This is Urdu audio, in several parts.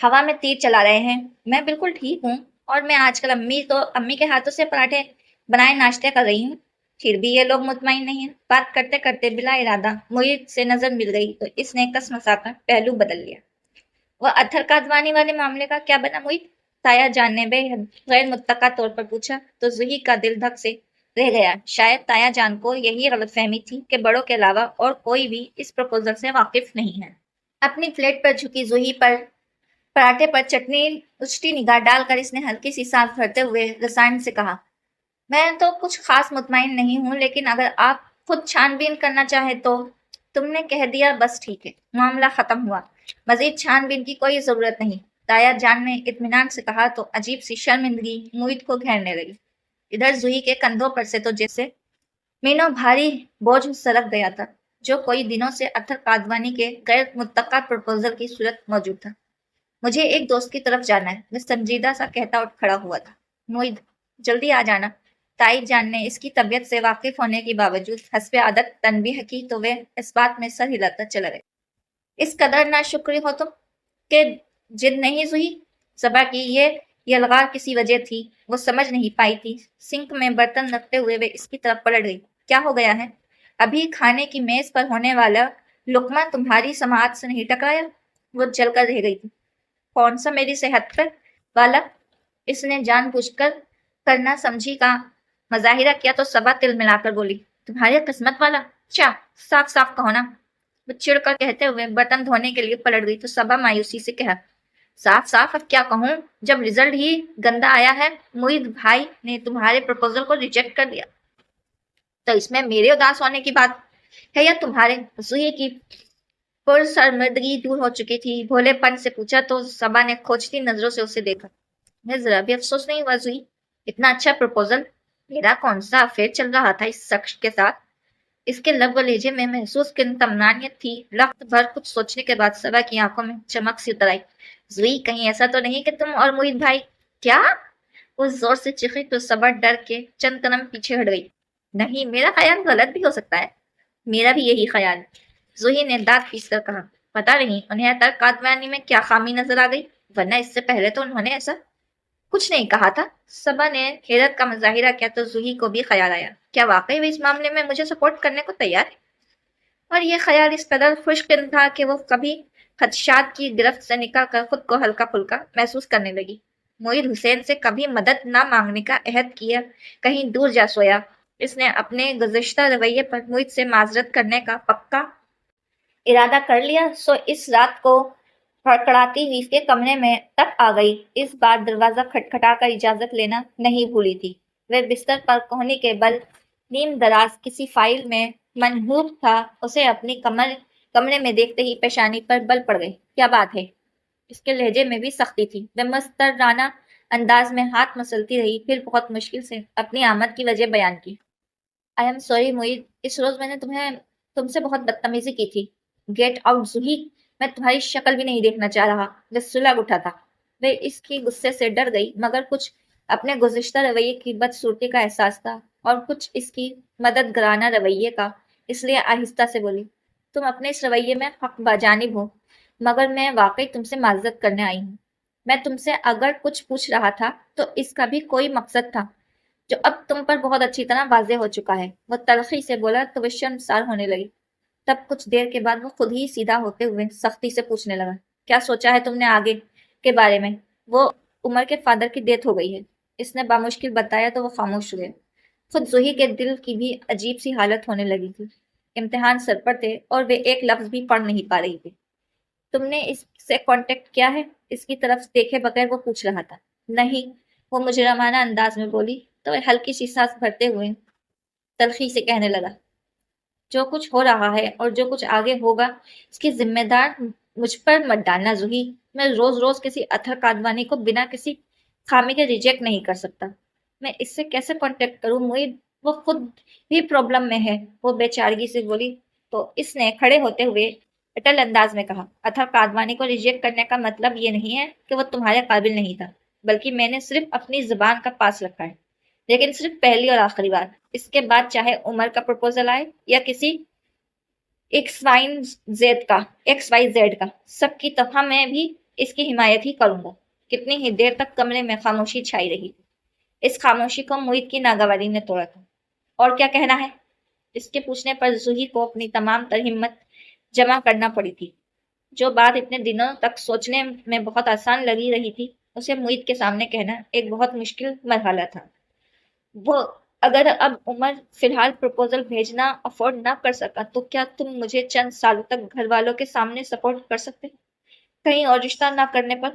ہوا میں تیر چلا رہے ہیں۔ میں بالکل ٹھیک ہوں، اور میں آج کل امی کے ہاتھوں سے پراٹھے بنائے ناشتے کر رہی ہوں۔ پھر بھی یہ لوگ مطمئن نہیں ہیں۔ بات کرتے کرتے بلا ارادہ محیط سے نظر مل گئی تو اس نے کس مسا کر پہلو بدل لیا۔ وہ اتھر کادوانی والے معاملے کا کیا بنا محیط؟ تایا جان نے بے حد غیر متوقع طور پر پوچھا تو زوہی کا دل دھک سے رہ گیا۔ شاید تایا جان کو یہی غلط فہمی تھی کہ بڑوں کے علاوہ اور کوئی بھی اس پروپوزل سے واقف نہیں ہے۔ اپنی پلیٹ پر جھکی زوہی پر پراٹھے پر چٹنی اچٹی نگاہ ڈال کر اس نے ہلکی سی سانس بھرتے ہوئے رسائن سے کہا، میں تو کچھ خاص مطمئن نہیں ہوں، لیکن اگر آپ خود چھان بین کرنا چاہیں تو۔ تم نے کہہ دیا بس ٹھیک ہے، معاملہ ختم ہوا، مزید چھان بین کی کوئی ضرورت نہیں، تایا جان نے اطمینان سے کہا تو عجیب سی شرمندگی محیط کو گھیرنے لگی۔ ادھر زوہی کے کندھوں پر سے تو جیسے مینوں بھاری بوجھ سرک گیا تھا، جو کوئی دنوں سے اتھر کادوانی کے غیر متوقع پرپوزل کی صورت موجود تھا۔ مجھے ایک دوست کی طرف جانا ہے، وہ سنجیدہ سا کہتا اٹھ کھڑا ہوا تھا۔ محیط، جلدی آ جانا۔ تائی جان نے اس کی طبیعت سے واقف ہونے کے باوجود حسب عادت تنبیہ کی تو وہ اس بات میں سر ہلاتا چلا گیا۔ اس قدر ناشکری ہو تم کہ جد نہیں زوہی؟ صبا کی یہ یلغار کسی وجہ تھی، وہ سمجھ نہیں پائی تھی۔ سنک میں برتن رکھتے ہوئے وہ اس کی طرف پلٹ گئی۔ کیا ہو گیا ہے؟ ابھی کھانے کی میز پر ہونے والا لقمہ تمہاری سماعت سے نہیں ٹکرایا؟ وہ جل کر رہ گئی تھی۔ کون سا میری صحت پر والا؟ اس نے جان بوجھ کر کرنا سمجھی کا مظاہرہ کیا تو صبا تل ملا کر بولی، تمہاری قسمت والا؟ چا صاف صاف کہو نا۔ وہ چڑ کر کہتے ہوئے برتن دھونے کے لیے پلٹ گئی تو صبا مایوسی سے کہا، صاف صاف اب کیا کہوں جب رزلٹ ہی گندا آیا ہے؟ محیط بھائی نے تمہارے پرپوزل کو ریجیکٹ کر دیا تو اس میں میرے اداس ہونے کی بات ہے یا تمہارے؟ زوہی کی پرسرمدگی دور ہو چکی تھی۔ بھولے پن سے پوچھا تو صبا نے کھوجتی نظروں سے اسے دیکھا۔ میں ذرا بھی افسوس نہیں ہوا زوہی، اتنا اچھا پرپوزل، میرا کون سا افیئر چل رہا تھا اس شخص کے ساتھ؟ اس کے لب و لہجے میں محسوس کن طمانینت تھی۔ لخت بھر کچھ سوچنے کے بعد صبا کی آنکھوں میں چمک سی اتر آئی۔ زوہی، کہیں ایسا تو نہیں کہ تم اور محیط بھائی؟ کیا؟ وہ زور سے چیخی تو صبا ڈر کے چند قدم پیچھے ہٹ گئی۔ نہیں، میرا خیال غلط بھی ہو سکتا ہے۔ میرا بھی یہی خیال ہے، زوہی نے دانت پیس کر کہا۔ پتا نہیں انہیں اتھر کادوانی میں کیا خامی نظر آ گئی، ورنہ اس سے پہلے تو انہوں نے ایسا کچھ نہیں کہا تھا۔ صبا نے حیرت کا مظاہرہ کیا تو زوہی کو بھی خیال آیا، کیا واقعی وہ اس معاملے میں مجھے سپورٹ کرنے کو تیار ہے؟ اور یہ خیال اس قدر خوشگوار تھا کہ وہ کبھی خدشات کی گرفت سے نکل کر خود کو ہلکا پھلکا محسوس کرنے لگی۔ محیط حسین سے کبھی مدد نہ مانگنے کا عہد کیا کہیں دور جا سویا۔ اس نے اپنے گزشتہ رویے پر محیط سے معذرت کرنے کا پکا ارادہ کر لیا، سو اس رات کو کھڑکھڑاتی ہوئی کے کمرے میں تک آ گئی۔ اس بار دروازہ کھٹکھٹا کر اجازت لینا نہیں بھولی تھی۔ وہ بستر پر کوہنی کے بل نیم دراز کسی فائل میں منہوب تھا، اسے اپنی کمرے میں دیکھتے ہی پیشانی پر بل پڑ گئی۔ کیا بات ہے؟ اس کے لہجے میں بھی سختی تھی۔ وہ مسترانہ انداز میں ہاتھ مسلتی رہی، پھر بہت مشکل سے اپنی آمد کی وجہ بیان کی۔ آئی ایم سوری محیط، اس روز میں نے تم سے بہت بدتمیزی کی تھی۔ گیٹ آؤٹ زوہی، میں تمہاری شکل بھی نہیں دیکھنا چاہ رہا۔ وہ سلگ اٹھا تھا۔ وہ اس کی غصے سے ڈر گئی، مگر کچھ اپنے گزشتہ رویے کی بدصورتی کا احساس تھا اور کچھ اس کی مددگارانہ رویے کا، اس لیے آہستہ سے بولی، تم اپنے اس رویے میں حق بجانب ہو، مگر میں واقعی تم سے معذرت کرنے آئی ہوں۔ میں تم سے اگر کچھ پوچھ رہا تھا تو اس کا بھی کوئی مقصد تھا جو اب تم پر بہت اچھی طرح واضح ہو چکا ہے۔ وہ تلخی سے بولا تو وہ شرمسار ہونے لگی۔ تب کچھ دیر کے بعد وہ خود ہی سیدھا ہوتے ہوئے سختی سے پوچھنے لگا، کیا سوچا ہے تم نے آگے کے بارے میں؟ وہ عمر کے فادر کی ڈیتھ ہو گئی ہے، اس نے بامشکل بتایا تو وہ خاموش ہوئے۔ خود زوہی کے دل کی بھی عجیب سی حالت ہونے لگی تھی۔ امتحان سر پر تھے اور وہ ایک لفظ بھی پڑھ نہیں پا رہی تھی۔ تم نے اس سے کانٹیکٹ کیا ہے؟ اس کی طرف دیکھے بغیر وہ پوچھ رہا تھا۔ نہیں، وہ مجرمانہ انداز میں بولی تو وہ ہلکی سی سانس بھرتے ہوئے تلخی سے کہنے لگا، جو کچھ ہو رہا ہے اور جو کچھ آگے ہوگا اس کی ذمہ دار مجھ پر مت ڈالنا زوہی۔ میں روز روز کسی اتھر کادوانی کو بنا کسی خامی کے ریجیکٹ نہیں کر سکتا۔ میں اس سے کیسے کانٹیکٹ کروں محیط؟ وہ خود بھی پرابلم میں ہے، وہ بے چارگی سے بولی تو اس نے کھڑے ہوتے ہوئے اٹل انداز میں کہا، اتھر کادوانی کو ریجیکٹ کرنے کا مطلب یہ نہیں ہے کہ وہ تمہارے قابل نہیں تھا، بلکہ میں نے صرف اپنی زبان کا پاس رکھا ہے، لیکن صرف پہلی اور آخری بار۔ اس کے بعد چاہے عمر کا پرپوزل آئے یا کسی ایکس وائی زیڈ کا، سب کی طرح میں بھی اس کی حمایت ہی کروں گا۔ کتنی ہی دیر تک کمرے میں خاموشی چھائی رہی تھی۔ اس خاموشی کو محیط کی ناگواری نے توڑا تھا۔ اور کیا کہنا ہے؟ اس کے پوچھنے پر زوہی کو اپنی تمام تر ہمت جمع کرنا پڑی تھی۔ جو بات اتنے دنوں تک سوچنے میں بہت آسان لگی رہی تھی، اسے محیط کے سامنے کہنا ایک بہت مشکل مرحلہ تھا۔ وہ اگر اب عمر فی الحال پروپوزل بھیجنا افورڈ نہ کر سکا تو کیا تم مجھے چند سالوں تک گھر والوں کے سامنے سپورٹ کر سکتے؟ کہیں اور رشتہ نہ کرنے پر؟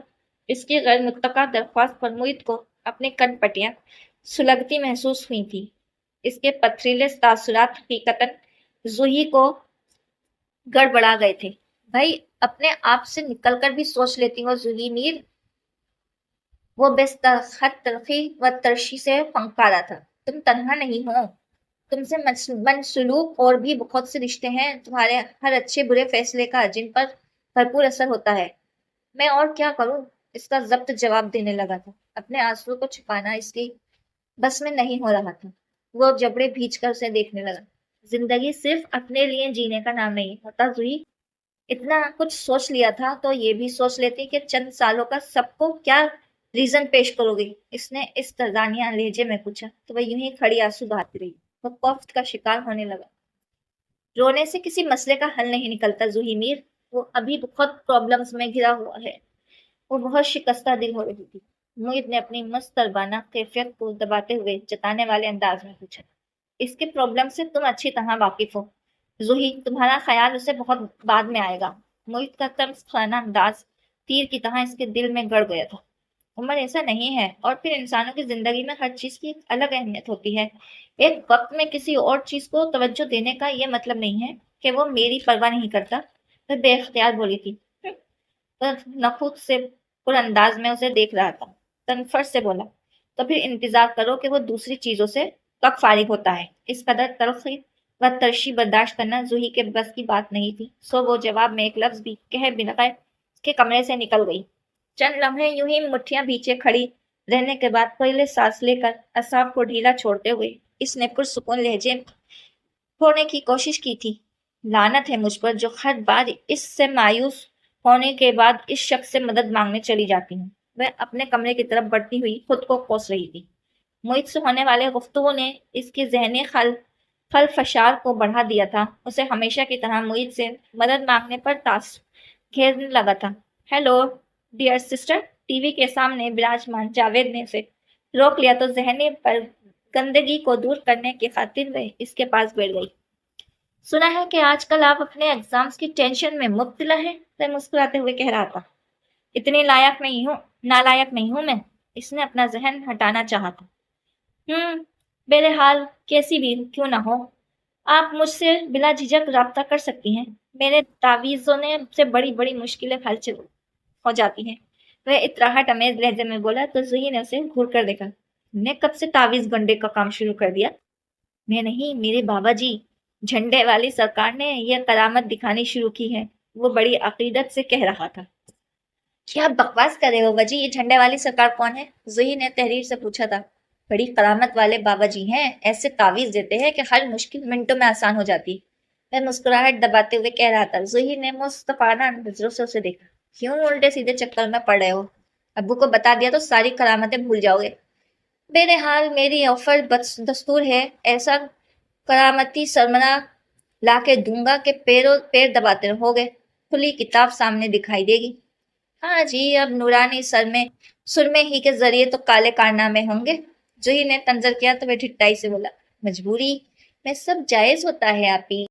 اس کی غیر متوقع درخواست پر محیط کو اپنی کن پٹیاں سلگتی محسوس ہوئی تھی۔ اس کے پتھریلے تاثرات حقیقتاً زوہی کو گڑبڑا گئے تھے۔ بھائی اپنے آپ سے نکل کر بھی سوچ لیتی ہو زوہی میر، وہ بے خط تلخی و ترشی سے پھنکارا تھا۔ تم تنہا نہیں ہو، تم سے منسلوک اور بھی بہت سے رشتے ہیں تمہارے ہر اچھے برے فیصلے کا، جن پر بھرپور اثر ہوتا ہے۔ میں اور کیا کروں؟ اس کا ضبط جواب دینے لگا تھا۔ اپنے آنسو کو چھپانا اس کی بس میں نہیں ہو رہا تھا۔ وہ جبڑے بھیج کر اسے دیکھنے لگا۔ زندگی صرف اپنے لیے جینے کا نام نہیں ہوتا زوہی۔ اتنا کچھ سوچ لیا تھا تو یہ بھی سوچ لیتی کہ چند سالوں کا سب کو کیا ریزن پیش کرو گی؟ اس نے اس ترزانیہ لہجے میں پوچھا تو وہ یوں ہی کھڑی آنسو بہاتی رہی۔ وہ کوفت کا شکار ہونے لگا۔ رونے سے کسی مسئلے کا حل نہیں نکلتا زوہی میر، وہ ابھی بہت پرابلمز میں گھرا ہوا ہے۔ وہ بہت شکستہ دل ہو رہی تھی۔ محیط نے اپنی مستربانہ کیفیت کو دباتے ہوئے جتانے والے انداز میں پوچھا۔ اس کے پرابلم سے تم اچھی طرح واقف ہو زوہی، تمہارا خیال اسے بہت بعد میں آئے گا۔ محیط کا طرز خانہ انداز تیر کی طرح اس کے دل میں گڑ گیا تھا۔ عمر ایسا نہیں ہے، اور پھر انسانوں کی زندگی میں ہر چیز کی ایک الگ اہمیت ہوتی ہے۔ ایک وقت میں کسی اور چیز کو توجہ دینے کا یہ مطلب نہیں ہے کہ وہ میری پرواہ نہیں کرتا۔ وہ بے اختیار بولی تھی۔ نخوت سے پر انداز میں اسے دیکھ رہا تھا۔ تنفر سے بولا، تو پھر انتظار کرو کہ وہ دوسری چیزوں سے کب فارغ ہوتا ہے۔ اس قدر تلخی و ترشی برداشت کرنا زوہی کے بس کی بات نہیں تھی، سو وہ جواب میں ایک لفظ بھی کہے بغیر کے کمرے سے نکل گئی۔ چند لمحے یوں ہی مٹھیاں بیچے کھڑی رہنے کے بعد پہلے سانس لے کر اعصاب کو ڈھیلا چھوڑتے ہوئے اس نے پرسکون لہجے ہونے کی کوشش کی تھی۔ لعنت ہے مجھ پر جو ہر بار اس سے مایوس ہونے کے بعد اس شخص سے مدد مانگنے چلی جاتی ہوں۔ وہ اپنے کمرے کی طرف بڑھتی ہوئی خود کو کوس رہی تھی۔ محیط سے ہونے والے گفتگو نے اس کی ذہنی خلفشار کو بڑھا دیا تھا۔ اسے ہمیشہ کی طرح محیط سے مدد مانگنے پر تاس گھیرنے لگا تھا۔ Hello dear sister, T V کے سامنے براجمان جاوید نے اسے روک لیا تو ذہنی پر گندگی کو دور کرنے کی خاطر وہ اس کے پاس بیٹھ گئی۔ سنا ہے کہ آج کل آپ اپنے ایگزامز کی ٹینشن میں مبتلا ہیں، وہ مسکراتے ہوئے کہہ رہا تھا۔ اتنی نالائق نہیں ہوں میں، اس نے اپنا ذہن ہٹانا چاہا تھا۔ بہرحال کیسی بھی کیوں نہ ہو، آپ مجھ سے بلا جھجک رابطہ کر سکتی ہیں۔ میرے تعویذوں نے سے بڑی بڑی مشکلیں حل ہو جاتی ہیں۔ وہ اطراحٹ امیز لہجے میں بولا تو زوہی نے اسے گھور کر دیکھا۔ نے کب سے تعویذ گنڈے کا کام شروع کر دیا؟ میں نہیں، میرے بابا جی جھنڈے والی سرکار نے یہ کرامت دکھانی شروع کی ہے، وہ بڑی عقیدت سے کہہ رہا تھا۔ کیا بکواس کر رہے ہو باجی، یہ جھنڈے والی سرکار کون ہے؟ زوہی نے تحریر سے پوچھا تھا۔ بڑی کرامت والے بابا جی ہیں، ایسے تعویذ دیتے ہیں کہ ہر مشکل منٹوں میں آسان ہو جاتی۔ میں مسکراہٹ دباتے ہوئے کہہ رہا تھا۔ زوہی نے مصطفانہ نظروں سے اسے دیکھا۔ کیوں الٹے سیدھے چکر میں پڑ رہے ہو؟ ابو کو بتا دیا تو ساری کرامتیں بھول جاؤ گے۔ بہرحال میری آفر دستور ہے، ایسا کرامتی سرمنہ لا کے دوں گا کہ پیر دباتے رہو گے، کھلی کتاب سامنے دکھائی دے گی۔ ہاں جی، اب نورانی سرمے ہی کے ذریعے تو کالے کارنامے ہوں گے۔ زوہی نے تنظر کیا تو وہ ٹھٹائی سے بولا، مجبوری میں سب جائز ہوتا ہے آپی۔